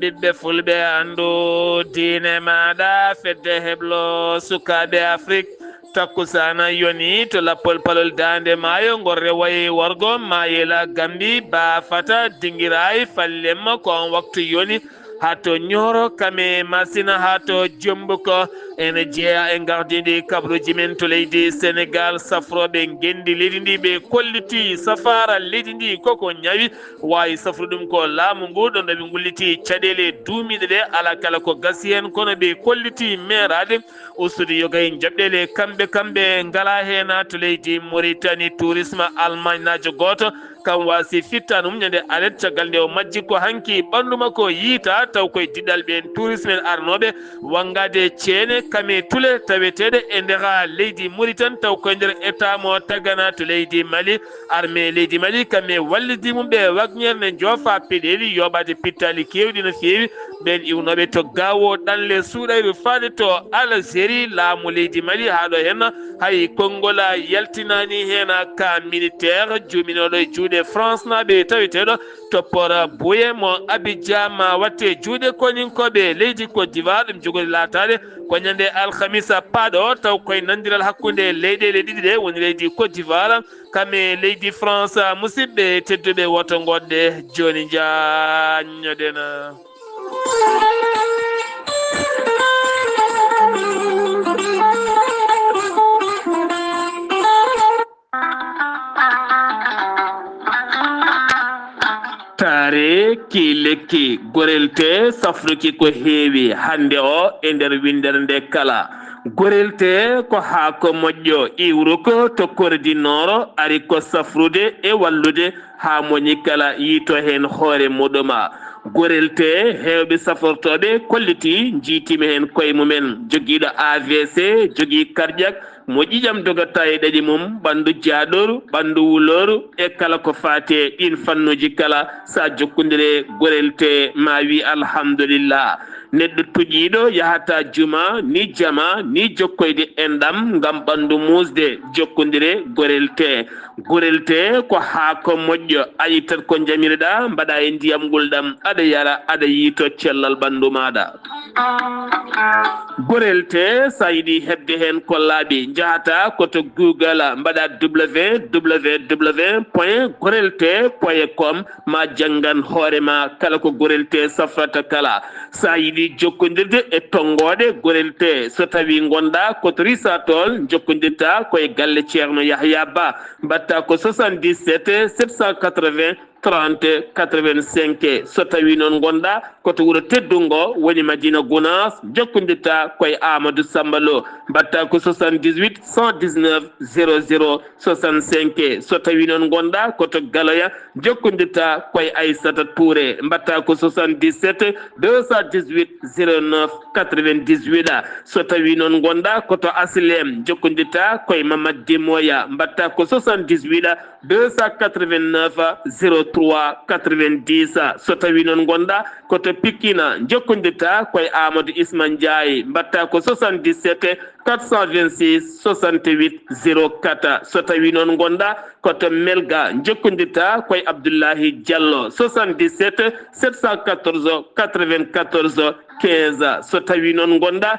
ɓiɓɓe fulɓe andu diine maɗa fedde heblo sukaɓe Afrique takkusana yoni to lappol palol dande maayo gorre wayi wargo mayela Gambi ba fata dingiray fallemma ko on waktu yoni hato nyoro kame masina hato jombuko ene jeeya e gardidi kabruji men to leydi Sénégal safroɓe gendi leydi ndi ɓe kolliti safara leydi ndi koko ñawi wawi safru ɗum ko laamu ngu ɗon ɗoɓe gulliti caɗele duumiɗe ɗe ala kala ko gasi hen kono ɓe kolliti merade ustude yogay jaɓɗele kamɓe ngala hena to leydi Mauritanie tourisme Allemagne najo goto kam wasi fittanum ñande alet caggal nde o majji ko hanki ɓandu makko yiita taw koye diɗɗal ɓen tourisme en arnoɓe wangade ceene kame tule taweteɗe e ndera leydi Mauritanie taw koye nder état mo tagana to leydi Mali armée leydi Mali kame wallidimumɓe wagnere joofa peɗeli yoɓade pittali kewɗi no fewi ɓen iwnoɓe to gawo ɗanle suuɗayru fade to Algérie laamu leydi Mali haɗo hen hay konngol yaltinani hen ka militaire juminoɗo e juuɗe France naɓe taweteɗo toppora boye mo Abidjan ma watte juuɗe koninkoɓe leydi Côte d'Ivoire ɗum jogori latade ko ñande alhamisa paɗo taw koye nandiral hakkude leyɗele ɗiɗi ɗe woni leydi Côte d'Ivoire kame leydi France musidɓe tedduɓe woto goɗɗe joni jañoɗena tare ki lekki gorelte safruki ko heewi hande o e nder windere nde kala gorelte ko haako moƴƴo iwruko to kordinoro ari ko safrude e wallude ha moñi kala yiito hen hoore muɗuma gorelte hewɓe safortoɓe kolliti jiitimi hen koye mumen joguiɗo AVC jogui cardiaque mo ƴiƴam dogata e ɗaɗi mum ɓandu jaaɗoru ɓandu wuloru e kala ko fate ɗin fannuji kala sa jokkodire gorelte ma wi alhamdulillah neɗɗo tuƴiɗo yahata juma ni jama ni jokkoyde enɗam ngam ɓandu musde jokkodire gorelte ko haako moƴƴo ayi tan ko jamireɗa mbaɗa e ndiyam gulɗam aɗa yara aɗa yiito cellal ɓandu maɗa gorelte sa yiɗi hebde hen kollaɓe jahata koto Google mbaɗa www.gorelte.com ma janggan hoorema kala ko gorelte safrata kala sa yiɗi jokkodirde e tonggode gorelte so tawi gonɗa koto risatol jokkodirta koye galle ceerno Yahya Ba mbatta ko 77 780 30 85 so tawi noon gonɗa koto wuuro teddungo woni Madina Gounass jokkodirta koye Amadou Samba Lo mbatta ko 78 119 00 65 so tawi noon gonɗa koto Galoya jokkodirta koye Aissata Touré mbatta ko 77 218 09 98 so tawi noon gonɗa koto Aslem jokkodirta koye Mamadou Dimoya mbatta ko 78 289 03 90 so tawi noon gonɗa koto Pikina jokkodirta koye Amadou Isma Ndiaye mbatta ko 77 426 68 04 so tawi noon gonɗa koto Melga jokkodirta koye Abdoullahi Diallo 77 714 94 15 so tawi noon gonɗa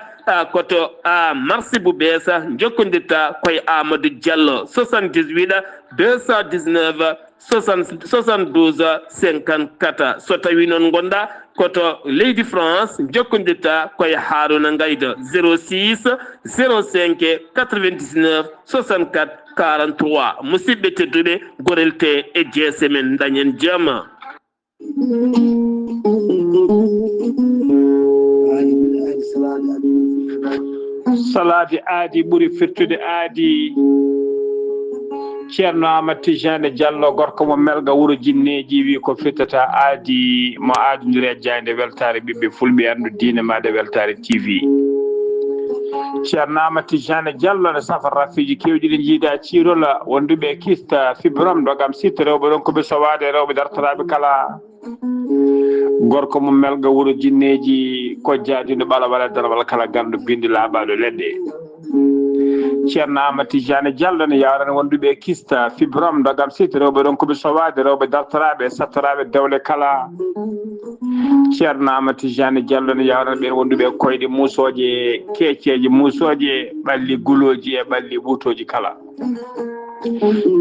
koto Marsibou Bessa jokkodirta koye Amadou Diallo 78 219 72 54 so tawi noon gonɗa koto leydi France jokkodirta koye Harouna Ngayda 06 05 99 64 43 musidɓe tedduɓe gorelte e jeese men dañen jaama salade aadi ɓuuri firtude aadi ceerno Amadou Tijane Diallo gorko mo melga wuuro jinneji wi ko firtata aadi mo aadodiri e jayde weltare ɓiɓɓe fulɓe andu diine maɗa weltare TV ceerno Amadou Tijane Diallo ne safara rafiji kewɗi ɗi jiida ciirola wonduɓe kista fibrom dogam sitta rewɓe ɗon koɓe sowade rewɓe dartoraɓe kala gorko mo melga wuuro jinneji ko jaadino ɓala waɗa dal walla kala gandu bindi laaɓaɗo leɗɗe ceerno Amati Jane Diallo ne yawrani wonduɓe kista fibrom dogam siti rewɓe ɗon koɓe sowade rewɓe dartoraɓe sattoraɓe dewle kala ceerno Amati Jane Diallo ne yawrani ɓen wonduɓe koyɗe musoje keeceje musoje ɓalli guloji e ɓalli ɓuutoji kala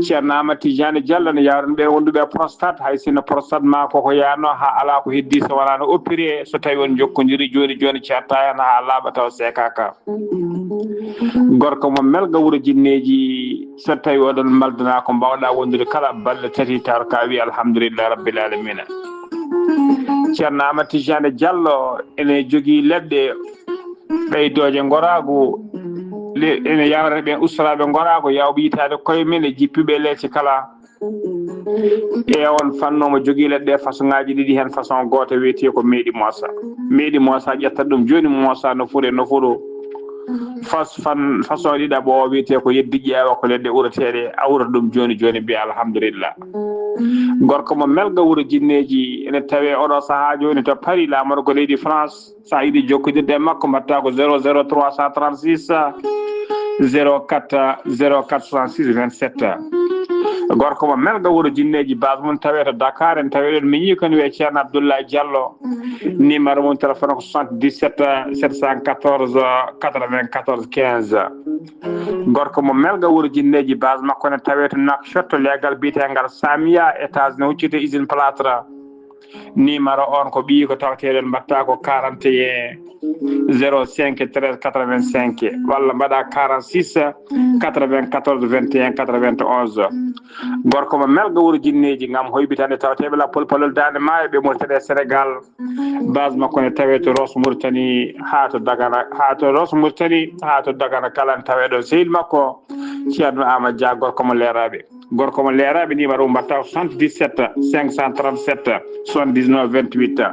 ceerno Amati Jane Diallo ne yawrani ɓen wonduɓe prostate hay sinno prostate ma koko yano ha ala ko heddi so wona no opéré so tawi on jokkodiri joni certa hen ha laaɓa taw sekaka gorko mo melga wuuro jinneji so tawi oɗon maldana ko mbawɗa wondude kala balɗe tati taw ka wi alhamdoulillahi rabbil alamina ceerno Amati Jane Diallo ene jogui leɗɗe ɓeydoje gorago ene yawrata ɓen ustaraɓe gorago yawɓe yitade koye men e jippiɓe leece kala e on fannomo jogui leɗɗe façon ngaji ɗiɗi hen façon goto wiyete ko meeɗi moosa ƴettat ɗum joni moosa nofuru e nofuru façon ɗiɗaɓo o wiyete ko yeddi ƴeewa ko leɗɗe urateɗe awrata ɗum joni mbiya alhamdulillah gorko mo melga wuuro jinneji ene tawe oɗo saaha joni to Paris lamorgo leydi France sa yiiɗi jokkodirde e makko mbatta ko 00336 04 66 27 gorko mo melga wuuro jinneji base mum tawe to Dakar en tawe ɗon miñi koni wiye ceerno Abdoulaye Diallo numéro mum téléphone ko 77 714 94 15 gorko mo melga wuuro jinneji base makko ne tawe to Nouakchott legal biyetegal Samia étage ne huccite usine plâtre numéro on ko ɓii ko tawateɗen mbatta ko 41 05 13 85 walla mbaɗa 46 94 21 91 gorko mo melga wuuro jinneji gam hoybitande tawateɓe la polpolol dande maayo ɓe Mauritanie Sénégal base makko ne tawe to Ross Mauritanie ha to Dagana kala ne tawe ɗon sehil makko ceerno Amadou Dia gorko mo leeraɓe numéro mbatta 77 537 79 28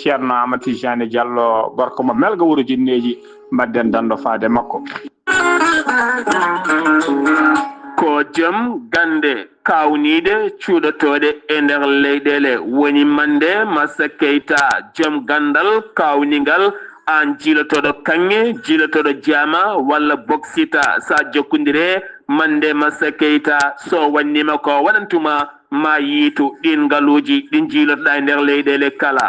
ceerno Amati Jane Diallo gorko mo melga wuuro jinneji mbadden dando faade makko ko jom gande kawnide cuuɗotoɗe e nder leyɗele woni mande Massa Keita jom gandal kawnigal an jiilotoɗo kanŋe jiilotoɗo jama walla boksita sa jokkodire mande Massa Keita so wannima ko waɗantuma ma yiitu ɗin ngaluji ɗin jiilotoɗa e nder leyɗele kala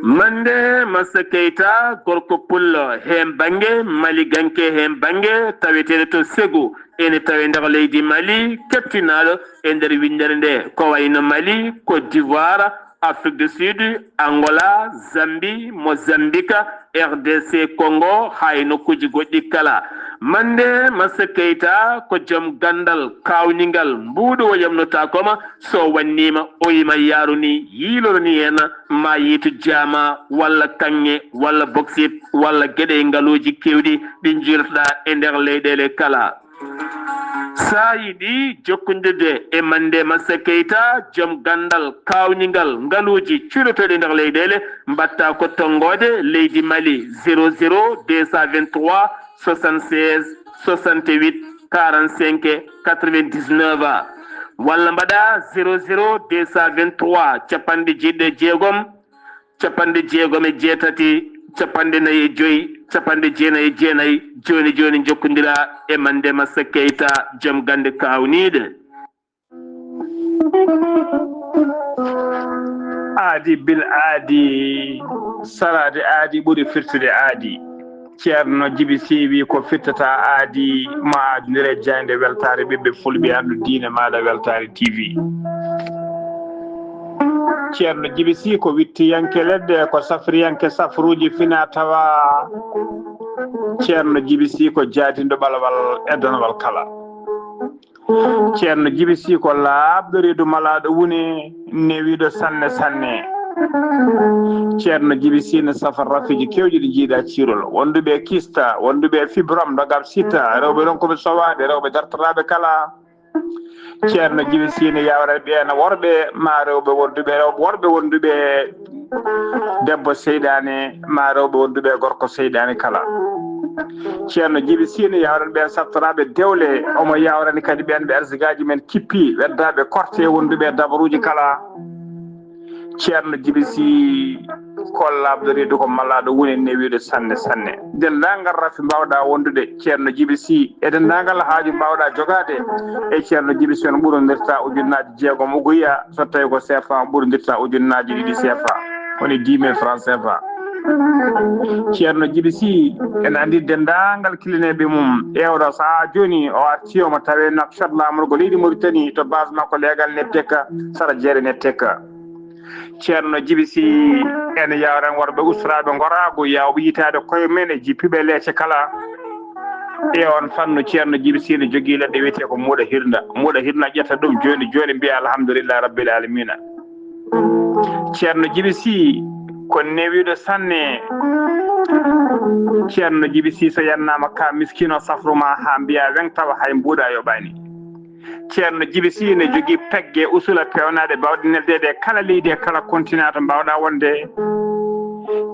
mande Massa Keita gorko pullo hen bangue Mali ganke hen bangue taweteɗe to Ségou ene tawe nder leydi Mali kettinaɗo e nder windere nde ko wayno Mali Côte d'Ivoire Afrique du Sud Angola Zambie Mozambique RDC Congo hay nokkuji goɗɗi kala mande Massa Keita ko joom gandal kawningal mbuɗo o yamnota koma so wannima o yima yaruni yiiloroni hen ma yiitu jama walla kanŋe walla boxit walla gueɗe ngaluji kewɗi ɗi jiilotoɗa e nder leyɗele kala sa yiɗi jokkodirde e mande Massa Keita joom gandal kawningal ngaluji cuuɗotoɗe nder leyɗele mbatta ko tonggode leydi Mali 00 223 76 68 45 99 walla mbaɗa 00 223 capanɗe jeeɗiɗi jeegom capanɗe jeegom e jeetati capanɗe nayyi e joyyi capanɗe jeenayyi e jeenayyi joni jokkodira e mande Massa Keita joom gande kawnide aadi bil aadi sarade aadi ɓuuri firtude aadi ceerno Djiby Sy wi ko firtata aadi ma aadodire jayde weltare ɓiɓɓe fulɓe andu diine maɗa weltare TV ceerno Djiby Sy ko wittiyanke leɗɗe ko safriyanke safruji fina tawa ceerno Djiby Sy ko jaadindo ɓalawal e donowal kala ceerno Djiby Sy ko laaɓɗo reedu malaɗo wune newiɗo sanne ceerno Djiby Sy ne safa rafiji kewɗi ɗi jiiɗa cirol wonduɓe kista wonduɓe fibrom dogam sita rewɓe ɗon koɓe sowade rewɓe dartoraɓe kala ceerno Djiby Sy ne yawra ɓeena worɓe ma rewɓe worɓe wonduɓe debbo seyɗane ma rewɓe wonduɓe gorko seyɗane kala ceerno Djiby Sy ne yawran ɓen saftoraɓe dewle omo yawrani kadi ɓen ɓe arsigaji men kippi weddaɓe korte wonduɓe dabaruji kala ceerno Djiby Sy kollabde reedu ko malaɗo woni newiɗo sanne sanne dendagal rafi mbawɗa wondude ceerno Djiby Sy e dendagal haaju mbawɗa jogade e ceerno Djiby Sy on ɓurodirta ujunnaji jeegom ugoya so tawi ko CFA ɓurodirta ujunnaji ɗiɗi CFA woni 10 000 francs CFA ceerno Djiby Sy en andi dendagal kilineɓe mum ƴewɗo saaha joni o arti omo tawe nakshot lamorgo leydi Mauritanie to base makko legal netteka sara jeere netteka ceerno Djiby Sy ene yawren worɓe usraɓe gorago yawɓe yitade koye men e jippiɓe leece kala e on fannu ceerno Djiby Sy ne jogui leɗɗe wiyete ko muuɗa hirna ƴetta ɗum joni mbiya alhamdulillah rabbil alamina ceerno Djiby Sy ko newiɗo sanne ceerno Djiby Sy so yannama ka miskino safruma ha mbiya wen tawa hay mbuuɗa yoɓani ceerno Djiby Sy ne jogui pegge usula pewnaɗe mbawɗe neldede kala leydi e kala continent to mbawɗa wonde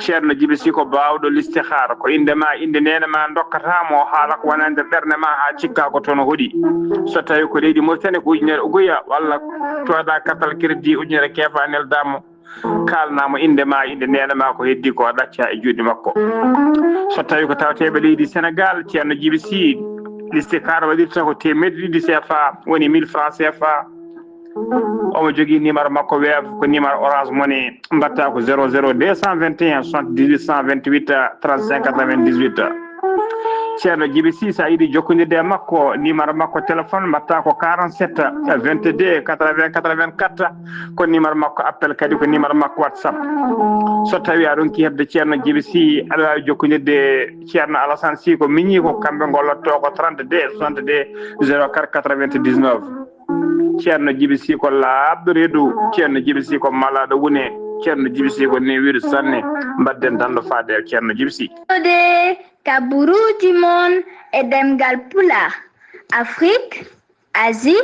ceerno Djiby Sy ko bawɗo listihara ko indema inde nene ma dokkatamo haala ko wona nder ɓerde ma ha cikka ko toon hoɗi so tawi ko leydi Mauritanie ko ujunere ugoya walla toda katal crédit ujunere keefa neldamo kalnamo indema inde nene ma ko heddi ko ɗacca e juuɗe makko so tawi ko tawateɓe leydi Sénégal ceerno Djiby Sy listihara waɗirta ko temedde ɗiɗi CFA woni 1000 francs CFA omo jogui numéro makko weev ko numéro orange money mbatta ko 00 221 78 128 35 98 ceerno Djiby Sy sa yiiɗi jokkodirde e makko numéro makko téléphone mbatta ko 47 22 80 84 ko numéro makko appel kadi ko numéro makko WhatsApp so tawi a ronki hebde ceerno Djiby Sy aɗa wawi jokkodirde ceerno Alassane Sy ko miñi ko kamɓe gollotto ko 32 62 04 99 ceerno Djiby Sy ko labɗo reedu ceerno Djiby Sy ko malaɗo wune ceerno Djiby Sy ko newiɗo sanne mbadden dando faade e ceerno Djiby Sy de kaburuji mon e demgal pulaar Afrique, Asie,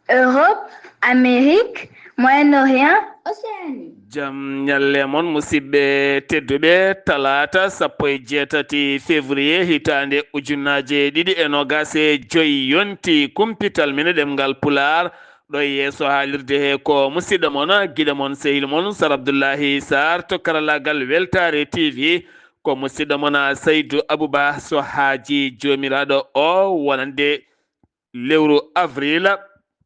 Europe, Amérique, Moyen-Orient, Océanie. Jam nyalle mon musidɓe tedduɓe talata 17 février hitande ujunnaje ɗiɗi e nogas e joyi yonti kumpital mine ɗemgal pular ɗo yeeso haalirde he ko musidɗo mon guiɗo mon sehil mon Sar Abdoullahi Sarr to karallagal Weltare TV ko musidɗo mon Saydou Abouba so haaji jomiraɗo o wonande lewru avril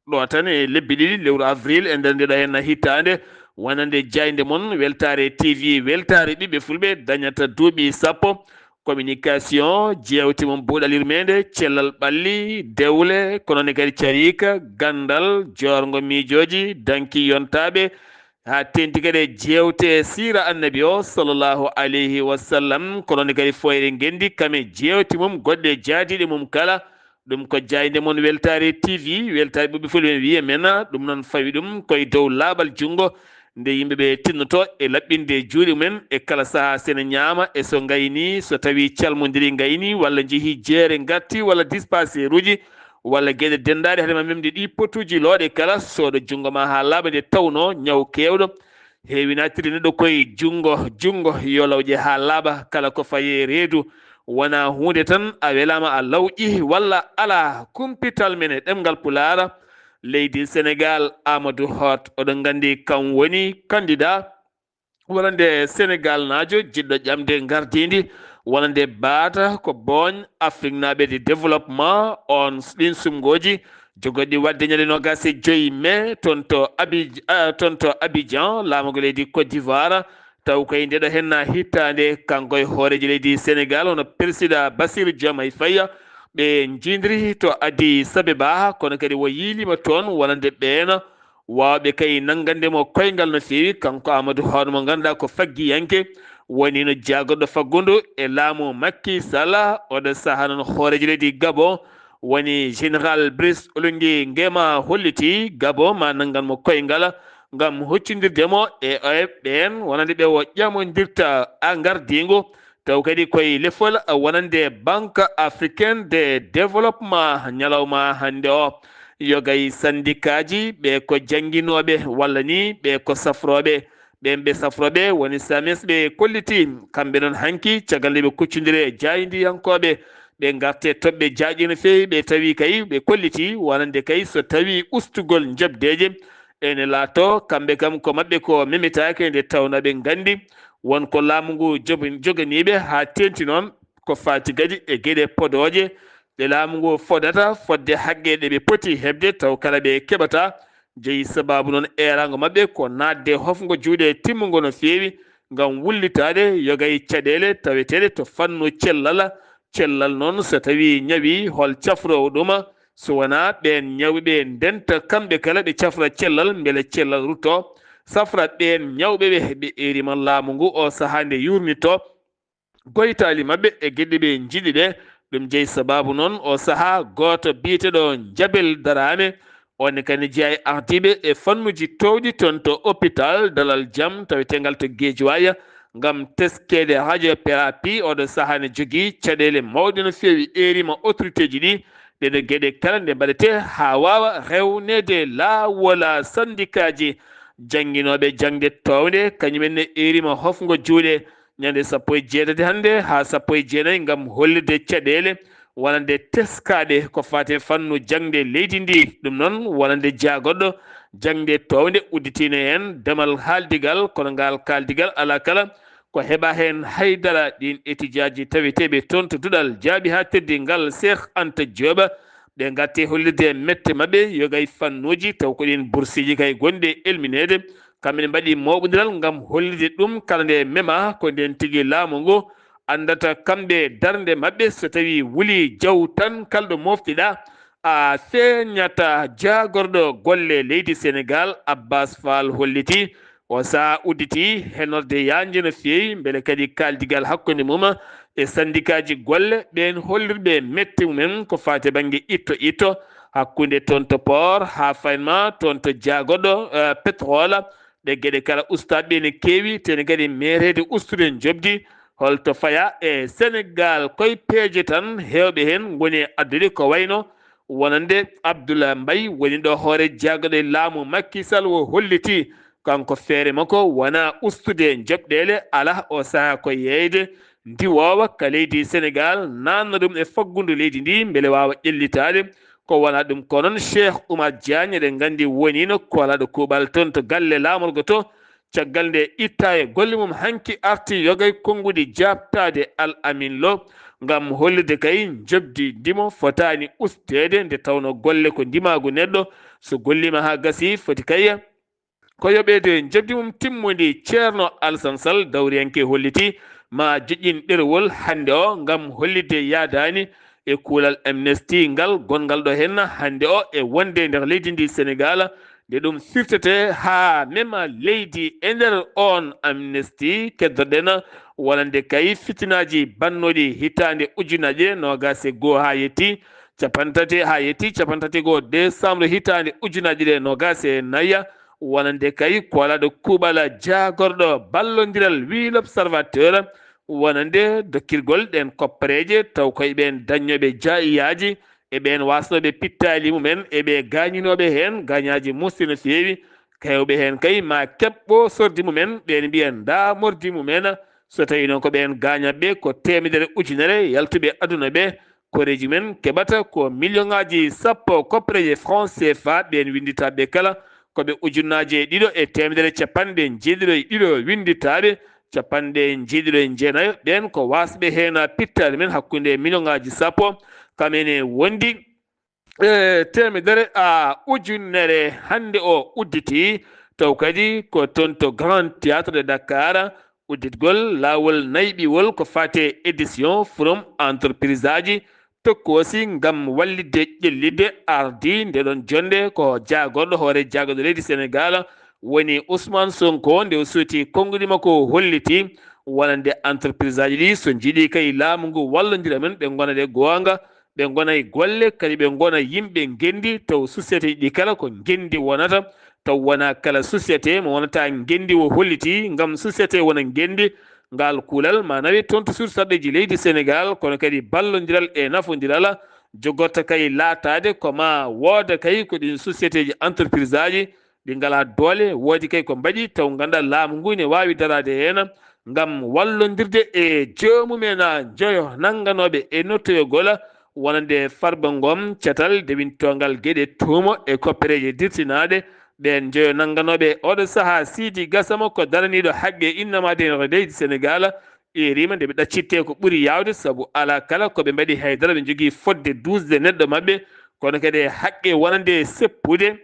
ɗo tan e lebbi ɗiɗi lewru avril e nder ndeɗo hen hitande wonande jayde mon Weltare TV weltare ɓiɓɓe fulɓe dañata duuɓi 10 communication jewte mum buuɗalirmede cellal ɓalli dewle konone kadi carika gandal jorgo miijoji danki yontaɓe ha tenti kadi jewte sira annabi o sallllahu alayhi wa sallam konone kadi foyre gendi kame jewte mum goɗɗe jaadiɗe mum kala ɗum ko jayde mon Weltare TV weltare ɓiɓɓe fulɓe wiye men ɗum noon fawi ɗum koye dow laaɓal junggo nde yimɓeɓe tinnoto e laɓɓinde juuɗe mumen e kala saaha sene ñaama e so gayni so tawi calmodiri gayni walla jeehi jeere gatti walla dispensaire uji walla gueɗe dendaɗe haɗema memde ɗi potuji looɗe kala sooɗo junggo ma ha laaɓa nde tawno ñaw kewɗo heewi nattiri neɗɗo koye junggo yo lawƴe ha laaɓa kala ko faye reedu wona hunde tan a welama a lawƴi walla ala kumpital men e ɗemgal pulara leydi Sénégal Amadou Hott oɗon gandi kam woni candidat wonande Sénégal najo jiɗɗo ƴamde gardidi wonande baata ko boñ Afrique naɓe de développement on ɗin sumgoji jogoɗɗi wadde ñande 25 mai toon to Abidjan laamugo leydi Côte d'Ivoire taw koye ndeɗo henna hittande kanko e hooreji leydi Sénégal hono président Bassirou Diomaye Faye ɓe jindiri to Addis Abeba kono kadi wo yiilima toon wonande ɓeena wawɓe kay nanggandemo koyngal no feewi kanko Amadou Hott mo ganduɗa ko faggiyanke woni no jaagoɗɗo faggudu e laamu Macky Sall oɗo saaha noon hooreji leydi Gabon woni général Brice Oligui Nguema holliti Gabon ma nangganmo koyngal ngam hoccidirdemo e ɓen wonande ɓe wo ƴamodirta gardingu taw kadi koye lefol wonande banque africaine de développement ñalawma hande o yogay syndicat ji ɓe ko jangguinoɓe walla ni ɓe ko safroɓe ɓe safroɓe woni SAMES ɓe kolliti kamɓe noon hanki caggal nde ɓe kuccodiri e jaydiyankoɓe ɓe garte toɓɓe jaaƴi no fewi ɓe tawi kay ɓe kolliti wonande kay so tawi ustugol jabdeje ene laato kamɓe kam ko mabɓe ko memitake nde tawno ɓe gandi wonko laamu ngu joganiɓe ha tenti noon ko fati kadi e gueɗe podoje ɗe laamu ngu fodata fodde haqqeɗe ɓe poti hebde taw kala ɓe keɓata jeeyi sababu noon erago mabɓe ko nadde hofgo juuɗe timmugo no feewi ngam wullitade yogay caɗele taweteɗe to fannu cellal noon so tawi ñawi hol cafrowo ɗuma so wona ɓen ñawɓe ndenta kamɓe kala ɓe cafra cellal beele cellal rutto safra ɓen ñawɓe ɓe heɓe erima laamu ngu o saaha nde yurnito goytali mabɓe e gueɗe ɓe jiiɗi ɗe ɗum jeeyi sababu noon o saaha goto biyeteɗo Jabel Darame on kadi jeeya e ardiɓe e fannuji towɗi toon to hôpital Dalal Jam tawetegal to Guédiawaye ngam teskede radiothérapie oɗo saaha ne jogui caɗele mawɗe no feewi erima autorité ji ɗi ɗeɗo gueɗe kala nde mbaɗete ha wawa rewnede lawola syndicat ji jangguinoɓe jangde towde kañumenne erima hofgo juuɗe ñande 17 hande ha 19 ngam hollide caɗele wonande teskade ko fate fannu jangde leydi ndi ɗum noon wonande jaagoɗɗo jangde towde udditine hen demal haaldigal kono ngal kaldigal ala kala ko heɓa hen haydara ɗin étudiaji taweteɓe toon to duɗal jaaɓi ha teddi ngal Cheikh Anta Diop ɓe gatti hollide mette mabɓe yogay fannuji taw ko ɗin boursiji kay gonɗe elminede kamɓe mbaɗi mawɓodiral ngam hollide ɗum kala nde mema ko nden tigui laamu ngu andata kamɓe darde mabɓe so tawi wuuli jaw tan kalɗo moftiɗa a feñata jagorɗo golle leydi Sénégal Abbas Fall holliti o saaha udditi henorde yanje no feewi beele kadi kaldigal hakkude mum e syndicat ji golle ɓen hollirɓe mette mumen ko fate banggue itto hakkude toon to port ha faynma toon to jaagoɗɗo pétrole ɗe gueɗe kala ustaɓe ne keewi tene kadi merede ustude jobdi holto faya e Sénégal koye peeje tan hewɓe hen goni addude ko wayno wonande Abdoulaye Mbaye woni ɗo hoore jaagoɗo e laamu Macky Sall o holliti kanko feere makko wona ustude joɓɗele ala o saaha ko yeyde ndiwowa ka leydi Sénégal nanna ɗum e faggudu leydi ndi beele wawa ƴellitade ko wona ɗum ko noon Cheikh Oumar Diagne eɗen gandi wonino kolaɗo kuuɓal toon to galle laamorgo to caggal nde itta e golle mum hanki arti yogay konnguɗi jabtade Al Amin Lo ngam hollide kay jobdi ndimo fotani ustede nde tawno golle ko ndimagu neɗɗo so gollima ha gasi foti kay ko yoɓede jobdi mum timmudi ceerno Alassane Sall dawriyanke holliti ma joƴƴin ɗerewol hande o ngam hollide yadani e kuulal amnesty ngal gongal ɗo hen hande o e wonde nder leydi ndi Sénégal nde ɗum firtete ha mema leydi e nder on amnesty keddoɗen wonande kay fitinaji bannoɗi hitande ujunaje nogas e goho ha yetti capantati go décembre hitande ujunaje ɗe nogas e nayya wonande kay kolaɗo kuuɓal jagorɗo ballodiral wi l'observateur wonande dokkirgol ɗen koppareje taw koye ɓen daññoɓe jaiyaji e ɓen wasnoɓe pittali mumen eɓe gañinoɓe hen gañaji musti no feewi kewɓe hen kay ma keɓɓo sordi mumen ɓen mbiyen da mordi mumen so tawi noon ko ɓen gañaɓe ko temedere ujunere yaltuɓe aduna ɓe koreji men keɓata ko million ngaji sappo koppareje franc CFA ɓen winditaɓe kala koɓe ujunnaje ɗiɗo e temedere capanɗe jeeɗiɗo e ɗiɗo winditaɓe capanɗe jeeɗiɗo e jeenayo ɓen ko wasɓe hen pittali men hakkude million ngaji sappo kamene wondi temedere ujunere hande o udditi taw kadi ko toon to Grand Théâtre de Dakar udditgol lawol nayɓiwol ko fate édition from entreprise aji tokkosi ngam wallide ƴellide ardi ndeɗon jonde ko jagorɗo hoore jagorɗo leydi Sénégal woni Ousmane Sonko nde o suuti konngudi makko holliti wonande entreprise aji ɗi so jiiɗi kay laamu ngu wallodira men ɓe gona ɗe gonga ɓe gona e golle kadi ɓe gona yimɓe gendi taw société ɗi kala ko gendi wonata taw wona kala société mo wonata gendi o holliti ngam société wona gendi ngal kuulal ma nawi toon to sursarɗeji leydi Sénégal kono kadi ballodiral e nafodiral jogorta kay laatade koma wooda kay ko ɗin société ji entreprise aji ɗi ngala doole woodi kay ko mbaɗi taw ganduɗa laamu ngu ne wawi darade hen ngam wallodirde e joomumen joyo nangganoɓe e nottoyogol wonande Farba Ngom catal dewintogal gueɗe tuumo e koppereje dirtinaɗe ɓen jeyo nanganoɓe oɗo saaha Sidi Gassama ko daraniɗo haqqe innamaden leydi Sénégal erima nde ɓe ɗaccitte ko ɓuuri yawde saabu ala kala koɓe mbaɗi haydara ɓe jogui fodde dusde neɗɗo mabɓe kono kadi haqqe wonande seppude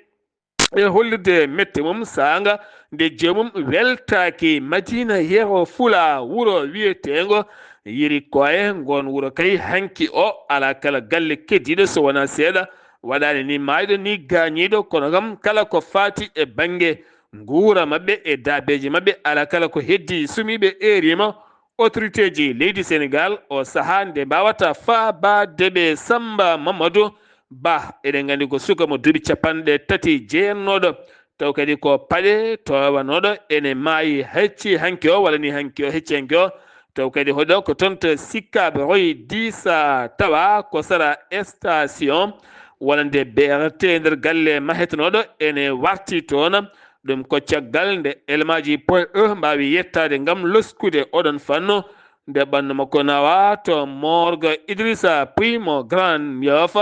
e hollirde mette mum sanga nde joomum weltaki Madina Yero Fula wuro wiyetengo yiri koye gon wuro kay hanki o ala kala galle keddiɗo so wona seeɗa waɗani ni mayɗo ni gañiɗo kono kam kala ko fati e banggue nguura mabɓe e dabeji mabɓe ala kala ko heddi sumiɓe erima autorité ji leydi Sénégal o saaha nde mbawata faabadeɓe Samba Mamadou Ba eɗen gandi ko suka mo duuɓi capanɗe tati jeennoɗo taw kadi ko paɗe towanoɗo ene maayi hecci hanki o walla ni hanki o hecci hanki o taw kadi hoɗo ko toon to sikkaɓe royi disa tawa ko sara station wonande BRT nder galle mahetonoɗo ene warti toon ɗum ko caggal nde elmaji point e mbawi yettade gam loskude oɗon fanno nde ɓandu makko nawa to morgue Idrissa Pouye mo Grand Yoff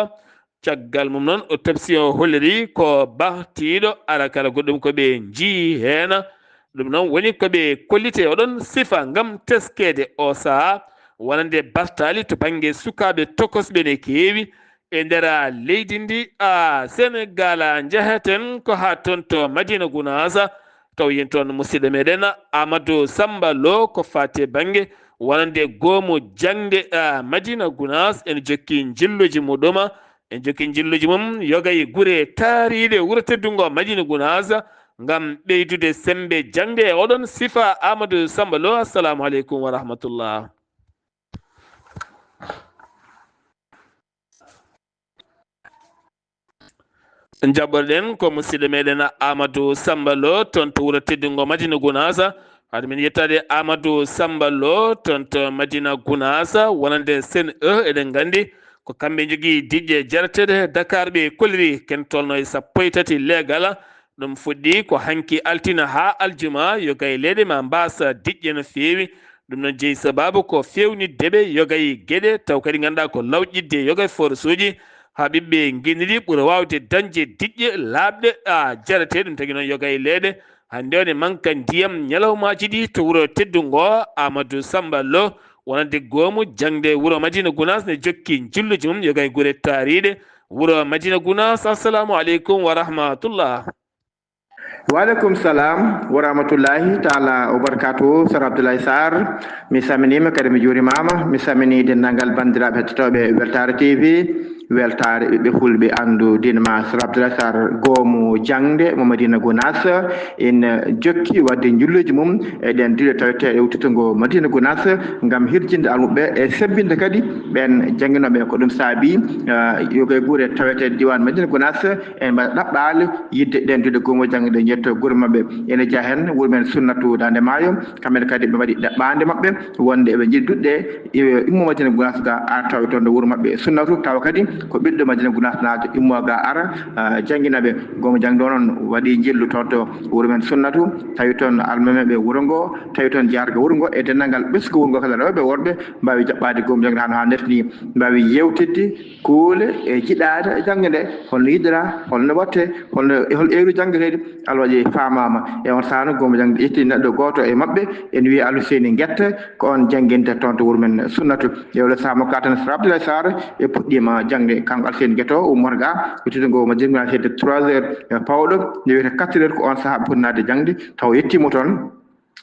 caggal mum noon o tabsi o holliri ko bartiɗo ala kala goɗɗum koɓe jii hen ɗum noon woni koɓe kollite oɗon sifa gam teskede o saaha wonande bartali to banggue sukaɓe tokosɓe ne keewi e nder leydi ndi Sénégal jaheten ko ha toon to Madina Gounass taw yen toon musidɗo meɗen Amadou Samba Lo ko fate banggue wonande goomu jangde Madina Gounass ene jokki jilluji muɗum en jokki jilluji mum yogay guure taariɗe wuuro teddungo Madina Gounass gam ɓeydude sembe jangde e oɗon sifa Amadou Samba Lo. Assalamu aleykum wa rahmatullah. jaɓɓorɗen ko musidɗo meɗen Amadou Samba Lo toon to wuuro teddungo Madina Gounass haade min yettade Amadou Samba Lo toon to Madina Gounass wonande sen eɗen gandi ko kamɓe jogui diƴƴe jarateɗe Dakar ɓe kolliri ken tolno e 13 leegal ɗum fuɗɗi ko hanki altina ha aljuma yogay leyɗe ma mbasa diƴƴe no fewi ɗum noon jeeyi sababu ko fewniddeɓe yogay gueɗe taw kadi ganduɗa ko lawƴidde yogay force uji ha ɓiɓɓe guiniri ɓuura wawde dañde diƴƴe laaɓɗe jarate ɗum tagui noon yogay leyɗe hande one manka ndiyam ñalawmaji ɗi to wuuro teddungo Amadou Samba Lo wonande goomu jangde wuuro Madina Gounass ne jokki jilluji mum yogay guure taariɗe wuuro Madina Gounass. Assalamu aleykum wa rahmatullah. Waleykum salam wa rahmatullahi taala wa barakatuhu. Sar Abdoulaye Sarr mi saminima kadi mi juurimama mi samini denndangal bandiraɓe hettotoɓe Weltare TV weltare ɓiɓɓe fulɓe andu dinma Sar Abdoulaye Sarr goomu jangde mo Madina Gounass en jokki wadde julluji mum eɗen diɗe taweteɗe wuttutungo Madina Gounass gam hirjinde almuɓe e sebbinde kadi ɓen jangguinoɓe ko ɗum saabi yogay guure taweteɗe diwan Madina Gounass en mbaɗa ɗaɓɓale yidde ɗen diɗe goomu jangde jetto guure mabɓe ene jaa hen wuuro men Sunnatu Dande Maayo kamɓene kadi ɓe mbaɗi ɗaɓɓande mabɓe wonde eɓe jiiɗi duɗɗe immo Madina Gounass ga ara tawa toon ɗo wuuro mabɓe Sunnatu tawa kadi ko ɓiɗɗo Madina Gounass naajo immo ga ara jangguinaɓe goomu jangde o noon waɗi jillu toon to wuuro men Sunnatu tawi toon almameɓe wuuro ngo tawi toon jarga wuuro ngo e denndangal ɓesgu wuuro ngo kala rewɓe worɓe mbawi jaɓɓade goomu jangde hano ha nefni mbawi yewtidde kuule e jiɗade e jangde nde holno yiɗira holno watte holno hol eru janggueteɗe alwaji famama e on sano goomu jangde ƴetti neɗɗo goto e mabɓe en wi Aliou Seyni Guette ko on jangguinte toon to wuuro men Sunnatu yewle samo ka tan Sar Abdoulaye Sarr e puɗɗima jangde kanko Aliou Seyni Guette o ummorga wittude ngo Madina Gounass hedde 3 heures pawɗo nde wiyete 4 heures ko on saaha fotnade jangde taw yettimo toon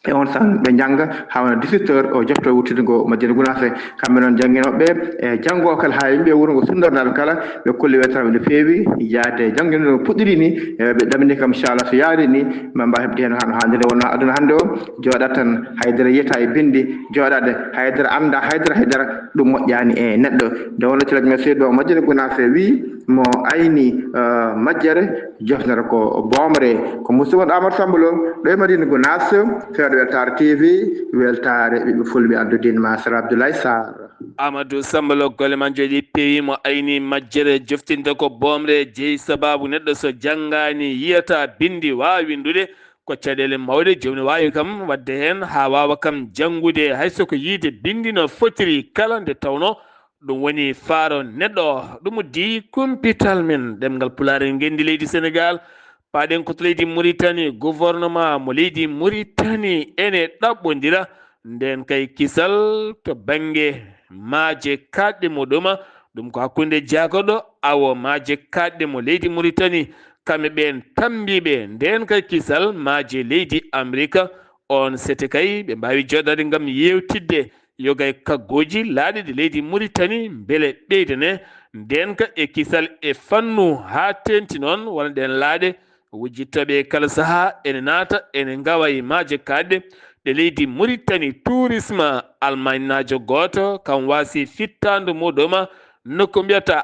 e on saan ɓe jangga ha wona 17 heures o jefto wuttude ngo Madina Gounass kamɓe noon jangguinoɓe e janggo kala ha yimɓe wuuro ngo sundornaɓe kala ɓe kolli wetaraɓe no feewi yaade jangguino no puɗɗiri ni ɓe ɗamini kam inchallah so yaari ni ma mbaw heɓde hen hano hande nde wonno aduna hande o jooɗat tan haydara yiyata e bindi jooɗade haydara anda haydara ɗum moƴƴani e neɗɗo nde wonno cilaji men seeɗo Madina Gounass wi mo ayni majjere jofnata ko bomre ko musidɗo Amadou Samba Lo ɗo e Madina Gounass feeɗo Weltare TV weltare ɓiɓɓe fulɓe andudinma Sar Abdoulaye Sarr. Amadou Samba Lo golle man jooɗi peewi mo ayni majjere joftinde ko bomre jeeyi sababu neɗɗo so janggani yiyata bindi wawi windude ko caɗele mawɗe jomni wawi kam wadde hen ha wawa kam janggude haysoko yiide bindi no fotiri kala nde tawno ɗum woni faaro neɗɗo ɗum uddi kumpital men ɗemgal pulaar en gendi leydi Sénégal paɗen ko to leydi Mauritanie gouvernement mo leydi Mauritanie ene ɗaɓɓodira nden kay kisal to banggue maaje kaɗɗe muɗuma ɗum ko hakkunde jagoɗo awo maaje kaɗɗe mo leydi Mauritanie kamɓe ɓen tambiɓe nden kay kisal maaje leydi Amérique on sete kay ɓe mbawi joɗade gam yewtidde yogay kaggoji laaɗiɗe leydi Mauritanie beele ɓeydane nden ka e kisal e fannu ha tenti noon wona ɗen laaɗe wujjittoɓe kala saaha ene naata ene gawa e maaje kaɗɗe ɗe leydi Mauritanie tourisme Allemagne najo goto kam wasi fittandu muɗuma nokku mbiyata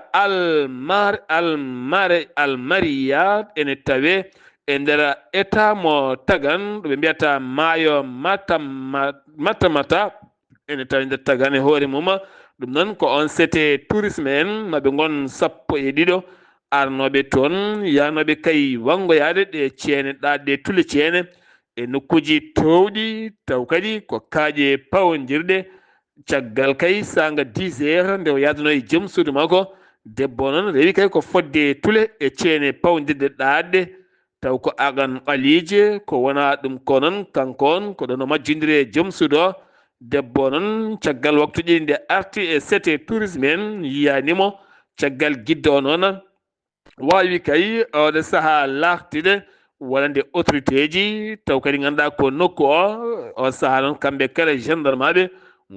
Almaria ene tawe e nder état mo Tagan ɗo ɓe mbiyata maayo Matamata ene tawi nder Tagan e hoore mum ɗum noon ko on sete tourisme en maɓe gon 12 arnoɓe toon yanoɓe kay wangoyade ɗe ceene ɗaɗe tule ceene e nokkuji towɗi taw kadi ko kaaƴe pawodirɗe caggal kay sanga 10 heures nde o yadano e joom suudu makko debbo noon rewi kay ko fodde tule e ceene pawodirɗe ɗaɗɗe taw ko agan ɓalije ko wona ɗum ko noon kanko on ko ɗon o majjodiri e joom suudu o debbo noon caggal waktuji nde arti e sete tourisme en yiyanimo caggal guiddo o noon wawi kay oɗo saaha lartide wonande autorité ji taw kadi ganduɗa ko nokku o saaha noon kamɓe kala gendarme aɓe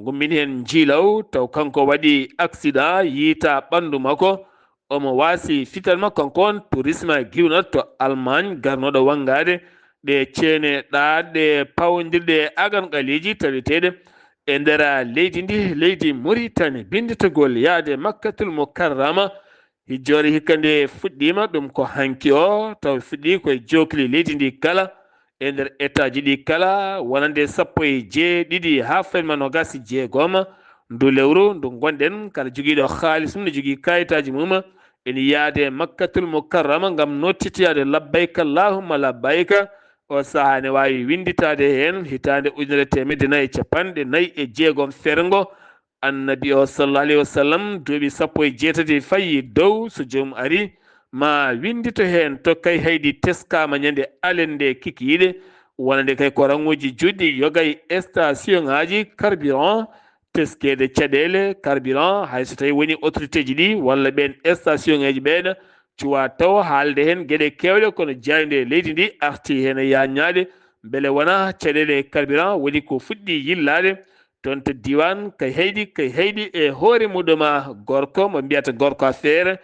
gummini hen jiilaw taw kanko waɗi accident yiita ɓandu makko omo wasi fital makko kanko on tourisme giwnata to Allemagne garnoɗo wangade ɗe ceene ɗaɗɗe pawodirɗe agan qaliji taweteɗe e nder leydi ndi leydi Mauritanie binditagol yaade Makkatul Mukarrama hijjore hikka nde fuɗɗima ɗum ko hanki o taw fuɗɗi koye jokli leydi ndi kala e nder état ji ɗi kala wonande 17 ha fayma 26 ndu lewru ndu gonɗen kala joguiɗo haaliss mum ne jogui kayitaji mum ene yaade Makkatul Mukarrama gam nottitoyade labbayka allahumma labbayka o saaha ne wawi winditade hen hitande 1446 fergo annabi o sallallahu alayhi wa sallam duuɓi 18 fayi dow so joomum ari ma windito hen tokkay haydi teskama ñande alende kikiɗe wonande kay ko ranguji juɗɗi yogay station ngaji carburant teskede caɗele carburant hayso tawi woni autorité ji ɗi walla ɓen station ngaji ɓeɗa cuwa taw haalde hen gueɗe kewɗe kono jayde leydi ndi arti hen e yañade beele wona caɗele carburant woni ko fuɗɗi yillade toon to diwan kay heydi e hoore muɗuma gorko mo mbiyata gorko affaire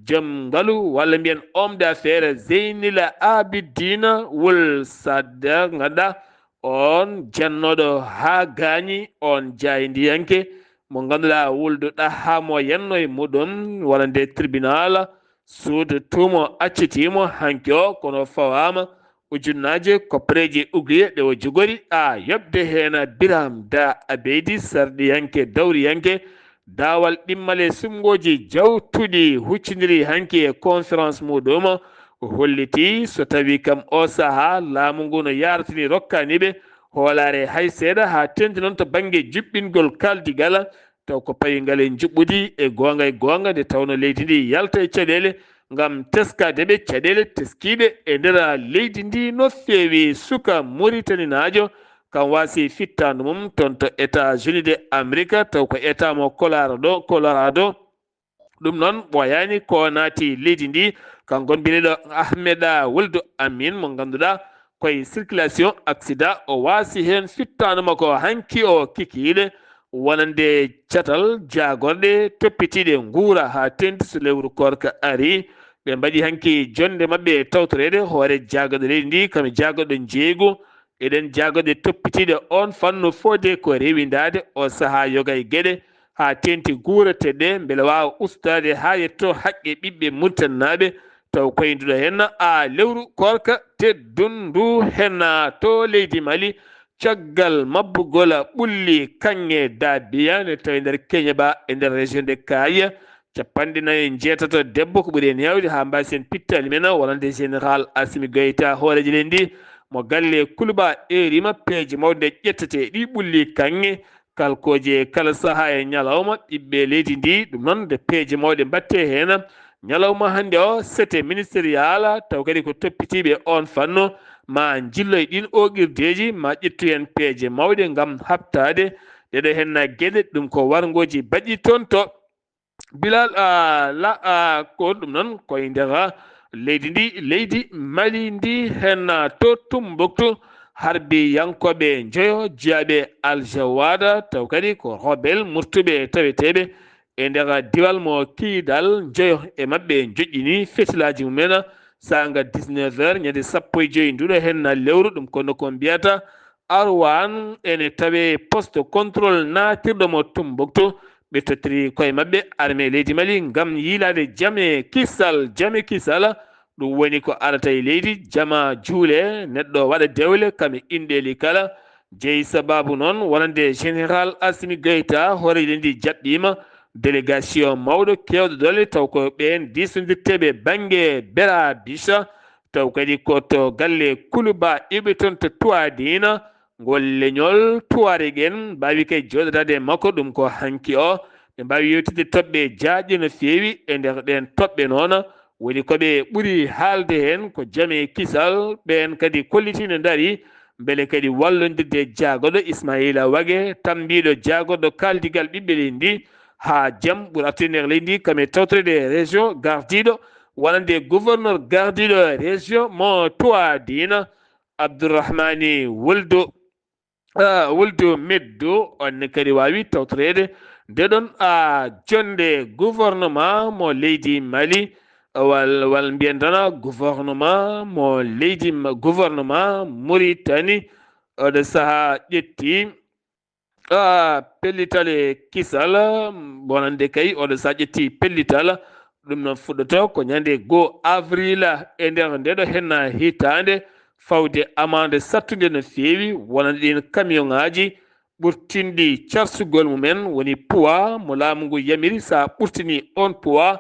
joom ngaalu walla mbiyen homme d'affaire Zeynila Abidina Wul Sadda ganduɗa on jannoɗo ha gaañi on jaydiyanke mo ganduɗa wulduɗa ha mo yenno e muɗum walla nde tribunal suudu tumo accitimo hanki o kono fawama ujunnaje koppareji uguye ɗe o jogori yobde hen Biram Da Abeydi sarɗiyanke dawriyanke dawal ɗimmale sumgoji jawtuɗi huccidiri hanki e conférence muɗum holliti so tawi kam o saaha laamu ngu no yaratini rokkaniɓe hoolare hay seeɗa ha tenti noon to banggue juɓɓingol kaldigal taw ko payingal e juɓɓudi e gonga nde tawno leydi ndi yalta e caɗele gam teskadeɓe caɗele teskiɗe e nder leydi ndi no feewi suka Mauritanie najo kam wasi fittadu mum toon to États-Unis de Amérique taw ko état mo Colorado ɗum noon ɓoyani ko naati leydi ndi kankon mbiɗeɗo Ahmed Wuld Amin mo ganduɗa koye circulation accident o wasi hen fittadu makko hanki o kikiɗe wonande catal jagorɗe toppitiɗe guura ha tenti so lewru korka ari ɓe mbaɗi hanki jonde mabɓe tawtorede hoore jagaɗo leydi ndi kam jagaɗo jeeygu eɗen jagaɗe toppitiɗe on fannu fode ko rewidade o saaha yoga e gueɗe ha tenti guurateɗe beele wawa ustade ha yetto haqqe ɓiɓɓe murtannaɓe taw koynduɗo hen lewru korka teddundu hen to leydi Mali caggal mabbugol ɓulli kanŋe dabiya nde tawi nder Keñeba e nder région de Kaya 49 debbo ko ɓuuri hen hewde ha mbasen pittali men wonande général Assimi Goïta hooreji len ndi mo galle Kuluba erima peeje mawde ƴettete ɗi ɓulli kanŋe kalkoje kala saaha e ñalawma ɓiɓɓe leydi ndi ɗum noon nde peeje mawɗe mbatte hen nyalawma hande o sete ministériel taw kadi ko toppitiɓe on fanno ma jilloy ɗin oqirdeji ma ƴettu hen peeje mawɗe ngam habtade ɗeɗo henna gueɗe ɗum ko wargoji baɗɗi toon to bilal ko ɗum noon koye nder leydi Mali ndi henna to Tumbuktu harbi yankoɓe joyo jeyaɓe Aljawada taw kadi ko rebel murtuɓe taweteɓe e nder diwal mo Kidal joyo e mabɓe joƴƴini fetilaji mumen sanga 19h ñande 15 nduɗo henna lewru ɗum kono ko mbiyata Arwan ene tawe poste contrôle natirɗo mo Tumbuktu ɓe tottiri koye mabɓe armée leydi Mali ngam yilade jame kisal ɗum woni ko arata e leydi jama juule neɗɗo waɗa dewle kame inɗeli kala jeeyi sababu noon wonande général Assimi Goïta hooreyde ndi jaɓɓima délégation mawɗo kewɗo dole taw ko ɓen disodirteɓe banggue Bera Bicha taw kadi koto galle Kuluba iɓe toon to Tuwadina ngol leñol Tuaregen mbawi kay joɗotade makko ɗum ko hanki o ɓe mbawi yewtide toɓɓe jaaƴe no feewi e nder ɗen toɓɓe noon woni koɓe ɓuuri haalde hen ko jame kisal ɓen kadi kollitino daari beele kadi wallodirde jaagoɗo Ismaïla Wague tambiɗo jaagoɗo kaldigal ɓiɓɓe leydi ha jaam ɓuuri artude nder leydi kame tawtorede région gardiɗo wonande gouverneur gardiɗo région mo Tuwadina Abdourahmani Wuldu Meddo onne kadi wawi tawtorede ndeɗon jonde gouvernement mo leydi Mali wal mbiyen tan gouvernement mo leydi gouvernement Mauritanie oɗo saaha ƴetti pellital e kisal wonande kay oɗo saaha ƴetti pellital ɗum noon fuɗɗoto ko ñande 2 avril e nder ndeɗo henna hitande fawde amande sattude no feewi wonande ɗin camion ngaji ɓurtinɗi carsugol mumen woni poids mo laamu ngu yamiri sa ɓurtini on poids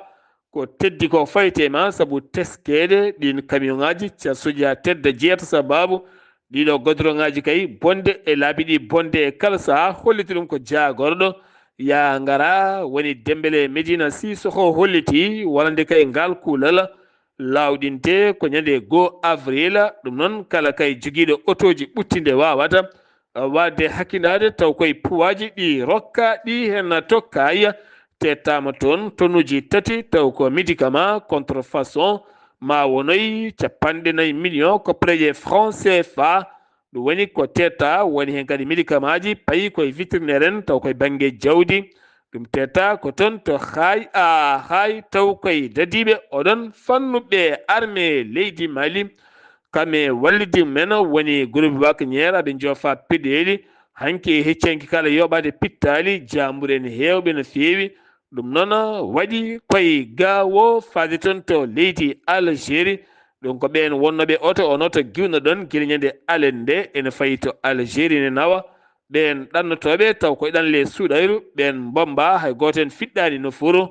ko teddi ko faytema saabu teskede ɗin camion ngaji carsuji ha tedda jeeta sababu ɗiɗo godron ngaji kay bonde e laabi ɗi bonde e kala saaha holliti ɗum ko jagorɗo ya ngara woni Dembélé Medina Sissoko holliti wonande kay ngal kulal lawɗinte ko ñande 2 avril ɗum noon kala kay joguiɗo otoji ɓuttinde wawata wadde hakkilade taw koye puwaji ɗi rokka ɗi hen tokkaya tettama toon tonnuji tati taw ko médicament contrefaçon ma wonoyi 50 millions koppareje franc CFA ɗum woni ko tetta woni hen kadi médicament ji payi koye vétérinaire en taw koye banggue jawdi ɗum tetta ko toon to hay taw koye dadiɓe oɗon fannuɓe armée leydi Mali kame wallidi men woni groupe wakiniére aɓe joofa peɗeli hanki heccenki kala yoɓade pittali jambuɗe ne hewɓe no feewi ɗum noon waɗi koye gawo faade toon to leydi Algérie ɗum ko ɓen wonnoɓe oto on oto giwno ɗon guila ñande alen nde ene fayi to Algérie ne nawa ɓen ɗannotoɓe taw koye ɗanle suuɗayru ɓen bomba hay goto en fiɗɗani no furu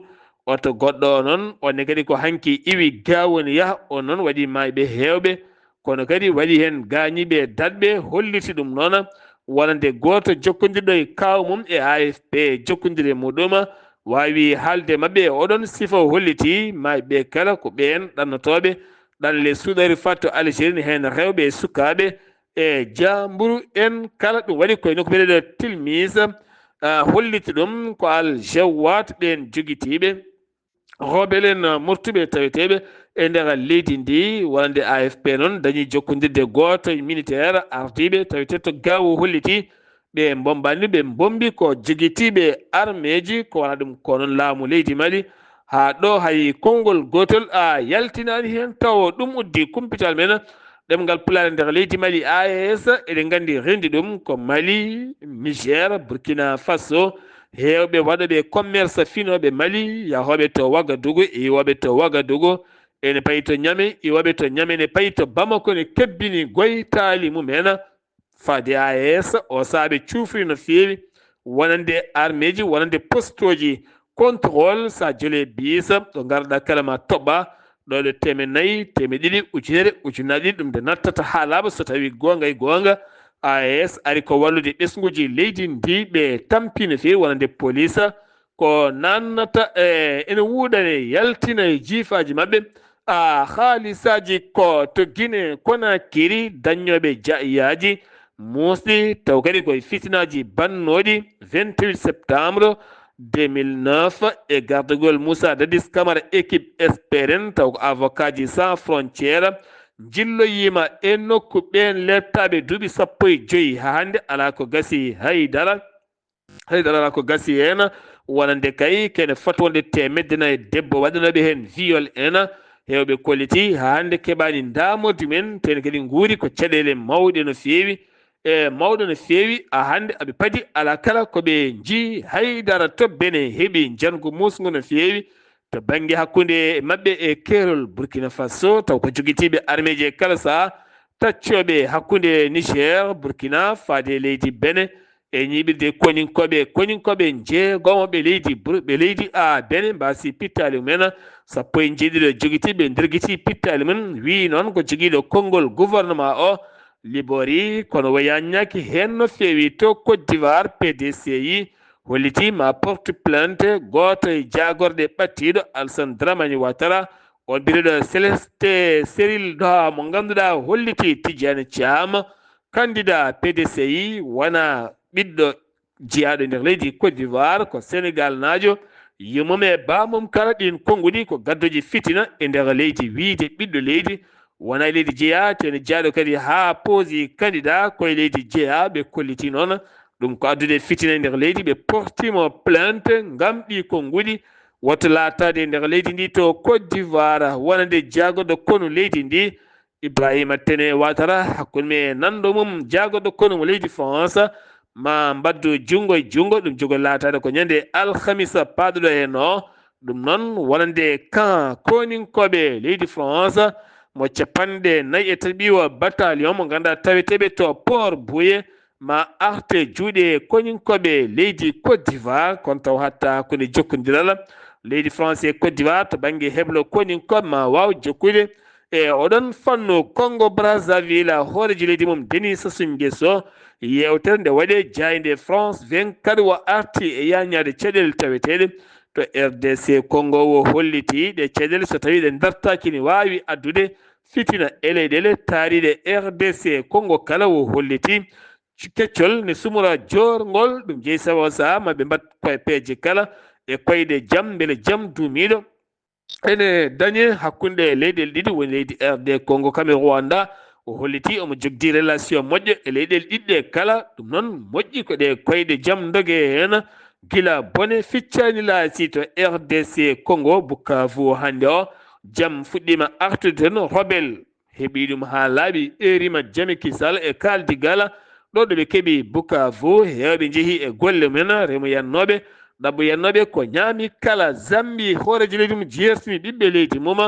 oto goɗɗo noon onne kadi ko hanki iwi gawoni yaaha on noon waɗi mayɓe hewɓe kono kadi waɗi hen gañiɓe dadɓe holliti ɗum noon wonande goto jokkodirɗo e kaw mum e AFP jokkodire muɗum wawi haalde mabɓe oɗon sifa holliti mayɓe kala ko ɓen ɗannotoɓe ɗanle suuɗari fatto Algérie ne hen rewɓe e sukaɓe e jamburu en kala ɗum waɗi koye nokku mbiɗeɗo Tilmis holliti ɗum ko Aljawat ɓen joguitiɓe roɓelen murtuɓe taweteɓe e nder leydi ndi wonande AFP noon dañi jokkodirde goto militaire ardiɓe tawete to gawo holliti ɓe bombani ɓe bombi ko joguitiɓe armée ji ko wona ɗum ko noon laamu leydi Mali ha ɗo hay konngol gotol yaltinani hen taw ɗum uddi kumpital men ɗemgal pulare nder leydi Mali AES eɗen gandi rendi ɗum ko Mali Niger Burkina Faso hewɓe waɗoɓe commerce finoɓe Mali yahoɓe to Ouagadougou e yiwoɓe to Ouagadougou ene payi to Niamey iwoɓe to Niamey ne payi to Bamako ne kebbini goytali mumen faade AES o saaɓe cuufri no feewi wonande armée ji wonande poste ji contrôle sa jole bis ɗo garɗa kala ma toɓɓa ɗoɗo 400 200 ujunere ujunnaɗi ɗum de nattata ha laaɓa so tawi gonga e gonga AES ari ko wallude ɓesguji leydi ndi ɓe tampi no feewi wonande police ko nannata ene wuudane yaltina e jiifaji maɓɓe haalisaji ko to Guinée Conakry daññoɓe jaiyaji musɗi taw kadi koye fitinaji bannoɗi 28 septembre 2009 e gardugol Moussa Dadis Camara équipe espéren taw ko avocat ji sans frontiére jilloyima e nokku ɓen lettaɓe duuɓi 15 ha hande ala ko gasi haydara ala ko gasi hen wonande kay kene fotwonde temedde nayyi debbo waɗanoɓe hen viol ena hewɓe kolliti ha hande keɓani damorde men ten kadi guuri ko caɗele mawɗe no feewi mawɗo no feewi hande aɓe paadi ala kala koɓe jii haydara tobbene heeɓi jango musgo no feewi to banggue hakkude mabɓe e keerol Burkina Faso taw ko joguitiɓe armée ji kala saha taccoɓe hakkude Niger Burkina faade leydi Benin e ñiɓirde koñinkoɓe jeegomo ɓe leydi Benin mbasi pittali mumen 17 joguitiɓe nderguiti pittali mum wi noon ko joguiɗo konngol gouvernement o libori kono wayañaki hen no feewi to Côte d'Ivoire PDCI holliti ma porte plainte goto e jagorɗe ɓattiɗo Alassane Dramane Ouattara on mbiɗo Céleste Cyril ɗo mo ganduɗa holliti Tidiane Thiam candidat PDCI wona ɓiɗɗo jeyaɗo nder leydi Côte d'Ivoire ko Sénégal najo yimum e bamum kala ɗin konguɗi ko gaddoji fitina e nder leydi wiide ɓiɗɗo leydi wona leydi jeeya tene jaaɗo kadi ha poosi candidat koye leydi jeeya ɓe kolliti noon ɗum ko addude fitina e nder leydi ɓe portimo plainte ngam ɗi konguɗi woto latade nder leydi ndi to Côte d'Ivoire wonande jagoɗo konu leydi ndi Ibrahima Tene Ouattara hakkude me nanɗo mum jagoɗo konu mo leydi France ma mbaddu jungo e jungo ɗum jogo latade ko ñande alhamisa paɗuɗo hen o ɗum noon wonande camp koninkoɓe leydi France mo capanɗe 4 bataillon mo ganduɗa taweteɓe to Port Bouye ma arte juuɗe koninkoɓe leydi Côte d'Ivoire kono taw hatta hakkude jokkodiral leydi France e Côte d'Ivoire to banggue heblo koninkoɓe ma waw jokkude e oɗon fannu Congo Brazzaville hooreji leydi mum Denis Sassou Nguesso yewtere nde waɗe jayde France 24 wo arti e yañade caɗele taweteɗe to RDC Congo wo holliti ɗe caɗele so tawi ɗe dartaki ne wawi addude fitina e leyɗele taariɗe RDC Congo kala wo holliti keccol ne sumora jorgol ɗum jeeyi sawo saha maɓe mbat koye peeje kala e koyɗe jaam beele jaam duumiɗo ene dañe hakkunde leyɗele ɗiɗi woni leydi RD Congo kame Rwanda o holliti omo jogdi relation moƴƴo e leyɗele ɗiɗɗe kala ɗum noon moƴƴi ko ɗe koyɗe jaam doge hen gila bone ficcani laasi to RDC Congo Bukavu hande o jaam fuɗɗima artude ten rebel heeɓi ɗum ha laaɓi erima Jami Kisal e kaldigal ɗo ɗo ɓe keeɓi Bukavu hewɓe jeehi e golle mumen remo yannoɓe ɗabbo yannoɓe ko ñaami kala Zambi hooreji leydi mum jeertini ɓiɓɓe leydi mum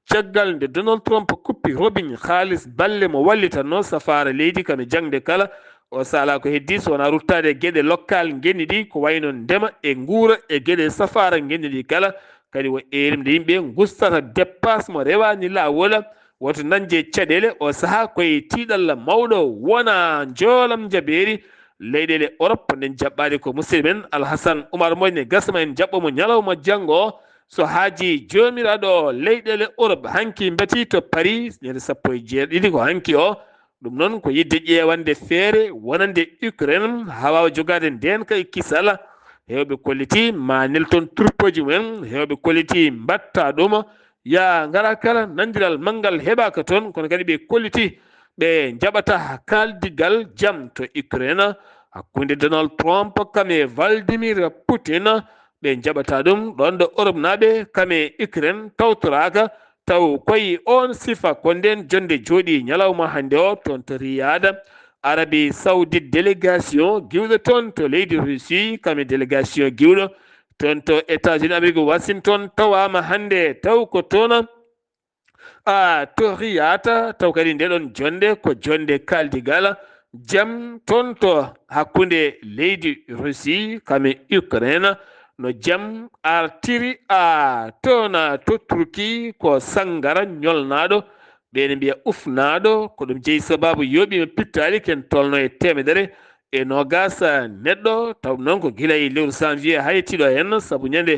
caggal nde Donald Trump kuppi robin haalis balle mo wallitanno safara leydi kame jangde kala o sala ko heddi so wona ruttade gueɗe local genni ɗi ko wayno ndema e guura e gueɗe safara genni ɗi kala kadi wo erimde yimɓe gustata dépasse mo rewani lawol woto nanje caɗele o saaha koye tiiɗalla mawɗo wona joolam jabeeri leyɗele Europe nden jaɓɓade ko musidɗo men Alhassane Oumar Moƴne gasma en jaɓɓomo ñalawma janggo so haaji jomiraɗo leyɗele Europe hanki mbati to Paris ñande 17 ko hanki o ɗum noon ko yidde ƴewande feere wonande Ukraine ha wawa jogade ndenka e kisala hewɓe kolliti ma nelton troupeji mumen hewɓe kolliti mbatta ɗum ya ngara kala nandiral manggal heɓaka toon kono kadi ɓe kolliti ɓe jaɓata kaldigal jaam to Ukraine hakkunde Donald Trump kame Vladimir Putin ɓe jaɓata ɗum ɗon ɗo Europe naɓe kame Ukraine tawtoraka taw koye on sifa ko nden jonde jooɗi ñalawma hande o toon to Riyad Arabie Saoudite délégation giwɗo toon to leydi Russie kame délégation giwɗo toon to États-Unis Amérique Washington tawama hande taw ko toon to Riyad taw kadi ndeɗon jonde ko jonde kaldigal jaam toon to hakkunde leydi Russie kame Ukraine no jaam artiri toon to Turquie ko sangara ñolnaɗo ɓene mbiya ufnaɗo ko ɗum jeeyi sababu yoɓima pittali ken tolno e temedere e nogasa neɗɗo taw noon ko gila e lewru janvier haytiɗo hen saabu ñande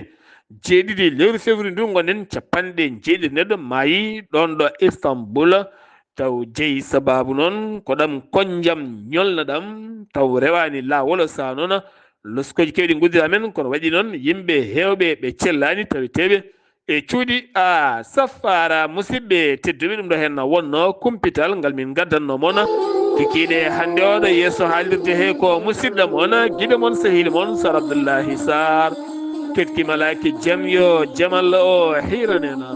jeeɗiɗi lewru février ndu gonen capanɗe jeeɗiɗi neɗɗo maayi ɗon ɗo Istanbul taw jeeyi sababu noon ko ɗam konjam ñolna ɗam taw rewani lawol sa noon loskoji kewɗi guddira men kono waɗi noon yimɓe hewɓe ɓe cellani taweteɓe e cuuɗi safara musidɓe tedduɓe ɗum ɗo hen wonno kumpital ngal min gaddanno moon kikiɗe hande oɗo yesso haalirde he ko musidɗo moon guiɗo moon sehili moon Sar Abdoullahi Sarr kettimalaki jaam yo jamal o hiranena